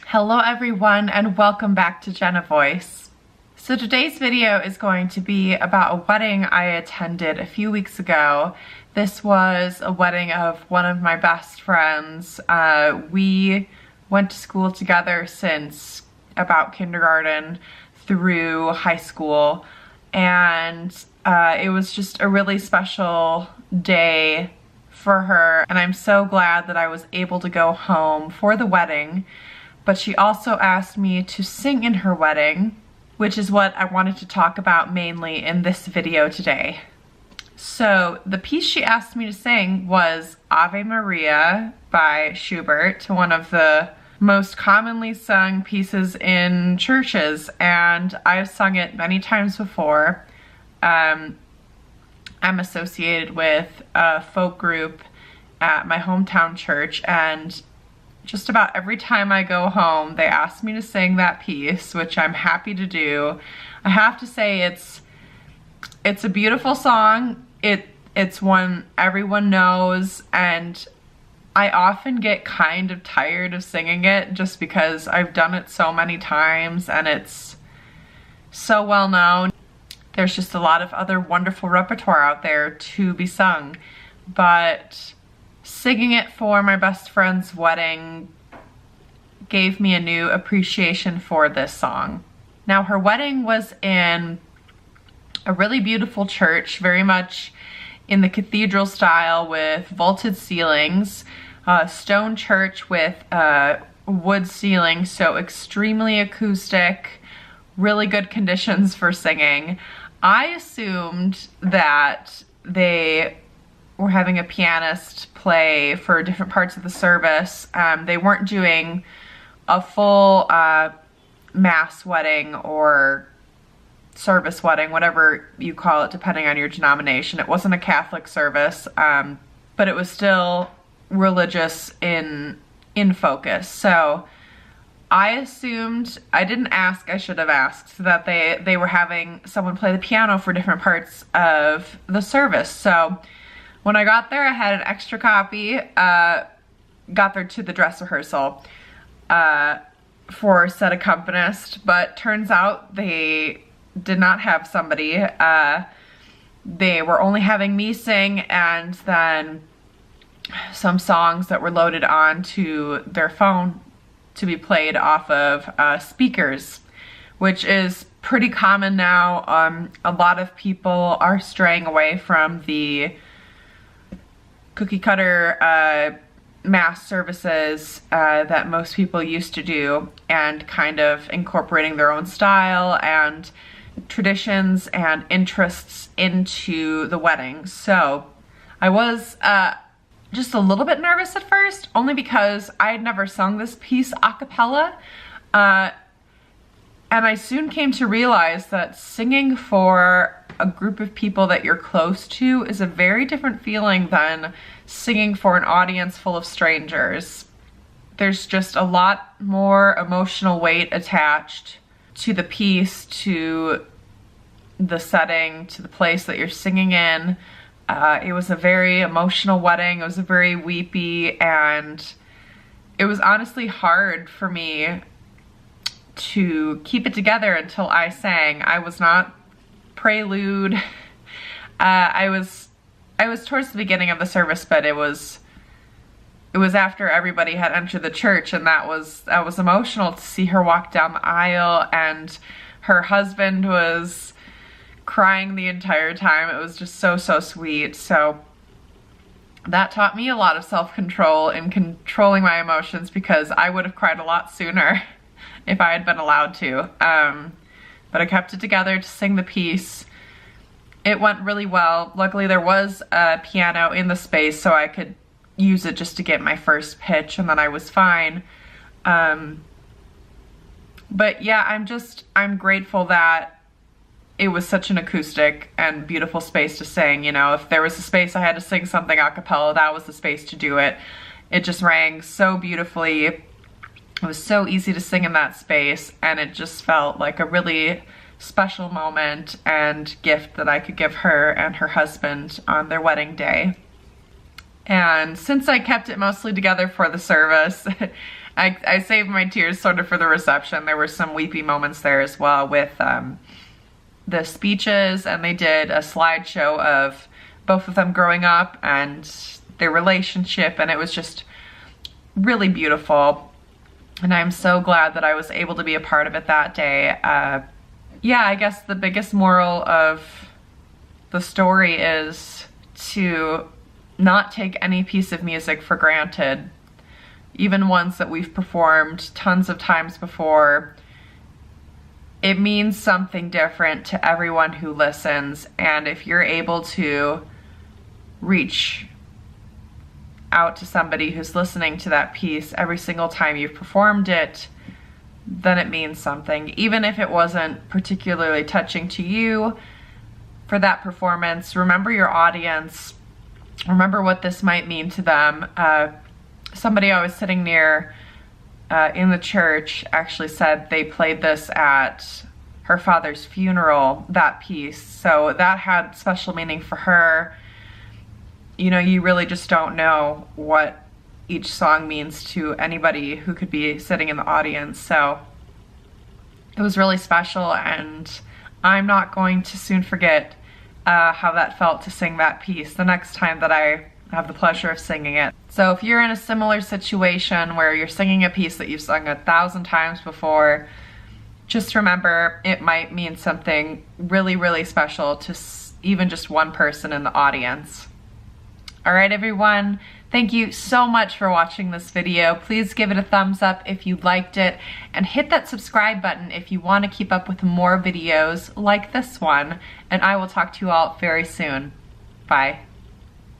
Hello everyone and welcome back to Jenna Voice. So today's video is going to be about a wedding I attended a few weeks ago. This was a wedding of one of my best friends. We went to school together since about kindergarten through high school, and it was just a really special day for her, and I'm so glad that I was able to go home for the wedding. But she also asked me to sing in her wedding, which is what I wanted to talk about mainly in this video today. So the piece she asked me to sing was Ave Maria by Schubert, one of the most commonly sung pieces in churches, and I've sung it many times before. I'm associated with a folk group at my hometown church, and just about every time I go home, they ask me to sing that piece, which I'm happy to do. I have to say it's a beautiful song. It's one everyone knows, and I often get kind of tired of singing it just because I've done it so many times and it's so well known. There's just a lot of other wonderful repertoire out there to be sung, but singing it for my best friend's wedding gave me a new appreciation for this song. Now, her wedding was in a really beautiful church, very much in the cathedral style with vaulted ceilings, stone church with wood ceiling, so extremely acoustic, really good conditions for singing. I assumed that they were having a pianist play for different parts of the service. They weren't doing a full mass wedding or service wedding, whatever you call it, depending on your denomination. It wasn't a Catholic service, but it was still religious in focus. So I assumed, I didn't ask, I should have asked, that they were having someone play the piano for different parts of the service. So when I got there, I had an extra copy, got there to the dress rehearsal for said accompanist, but turns out they did not have somebody. They were only having me sing, and then some songs that were loaded onto their phone to be played off of speakers, which is pretty common now. A lot of people are straying away from the cookie cutter mass services that most people used to do, and kind of incorporating their own style and traditions and interests into the wedding. So I was just a little bit nervous at first, only because I had never sung this piece a cappella, and I soon came to realize that singing for a group of people that you're close to is a very different feeling than singing for an audience full of strangers. There's just a lot more emotional weight attached to the piece, to the setting, to the place that you're singing in. It was a very emotional wedding. It was a very weepy, and it was honestly hard for me to keep it together until I sang. I was not prelude. I was towards the beginning of the service, but it was after everybody had entered the church, and that was emotional to see her walk down the aisle, and her husband was crying the entire time. It was just so sweet. So that taught me a lot of self-control in controlling my emotions, because I would have cried a lot sooner if I had been allowed to. But I kept it together to sing the piece. It went really well. Luckily there was a piano in the space, so I could use it just to get my first pitch, and then I was fine. But yeah, I'm grateful that it was such an acoustic and beautiful space to sing. You know, if there was a space I had to sing something a cappella, that was the space to do it. It just rang so beautifully. It was so easy to sing in that space, and it just felt like a really special moment and gift that I could give her and her husband on their wedding day. And since I kept it mostly together for the service, I saved my tears sort of for the reception. There were some weepy moments there as well with the speeches, and they did a slideshow of both of them growing up and their relationship, and it was just really beautiful. And I'm so glad that I was able to be a part of it that day. Yeah, I guess the biggest moral of the story is to not take any piece of music for granted, even ones that we've performed tons of times before. It means something different to everyone who listens, and if you're able to reach out to somebody who's listening to that piece every single time you've performed it, then it means something. Even if it wasn't particularly touching to you for that performance, remember your audience. Remember what this might mean to them. Somebody I was sitting near in the church actually said they played this at her father's funeral, that piece. So that had special meaning for her. You know, you really just don't know what each song means to anybody who could be sitting in the audience. So it was really special, and I'm not going to soon forget how that felt to sing that piece the next time that I have the pleasure of singing it. So if you're in a similar situation where you're singing a piece that you've sung 1,000 times before, just remember it might mean something really, really special to even just one person in the audience. All right, everyone, thank you so much for watching this video. Please give it a thumbs up if you liked it, and hit that subscribe button if you want to keep up with more videos like this one, and I will talk to you all very soon. Bye.